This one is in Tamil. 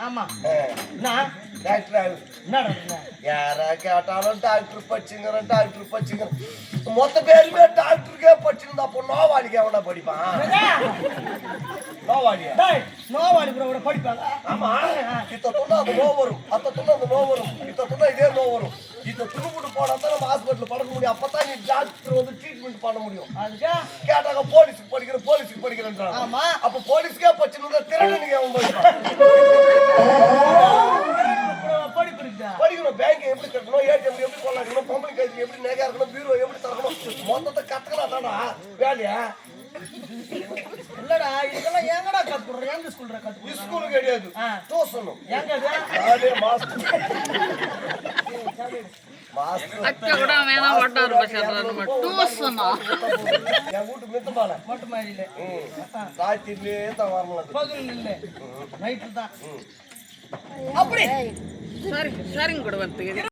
ஆமா நான் டாக்டர் யாரா கேட்டாலும் டாக்டர் பச்சுங்கிற மொத்த பேருமே டாக்டருக்கே படிச்சிருந்தா அப்போ நோவாளிக்கு எவனா படிப்பான் நோவாளி கூட படிப்பாங்க ஆமா இத்த துண்ணா அது நோ வரும் அத்த துண்ணா அது நோ வரும் இத்த துண்ணா இதே நோ வரும் இத்த துணுக்குட்டு போனா தான் நம்ம ஹாஸ்பிட்டல் படுக்க முடியும் அப்பதான் நீ டாக்டர் வந்து ட்ரீட்மெண்ட் பண்ண முடியும் அதுக்கா கேட்டாங்க போலீஸுக்கு படிக்கிறேன்றாங்க ஆமா அப்ப போலீஸ்க்கே படிச்சிருந்தா திருடனுக்கு அவன் படிப்பான் படிப்பு இருக்குதா படிக்கணும் பேங்க் எப்படி கட்டணும் ஏடிஎம் எப்படி கொள்ளாக்கணும் பொம்பளை கைதுக்கு எப்படி நகை இருக்கணும் பீரோ எப்படி திறக்கணும் மொத்தத்தை கத்துக்கலாம் தானா வேலையா இல்லடா இதெல்லாம் எங்கடா கத்துறோம் எங்க ஸ்கூல்ல கத்துறோம் ஸ்கூல் கிடையாது டியூஷன் எங்க அது மாஸ்டர் அச்சா கூட வேணா வாட்டார் பசங்க டியூஷனா என் வீட்டு மித்தமால மொட்டை மாடியில ராத்திரிலே தான் வரணும் பகல் இல்ல நைட்டு தான் அப்படி சரிங்க கூட வந்து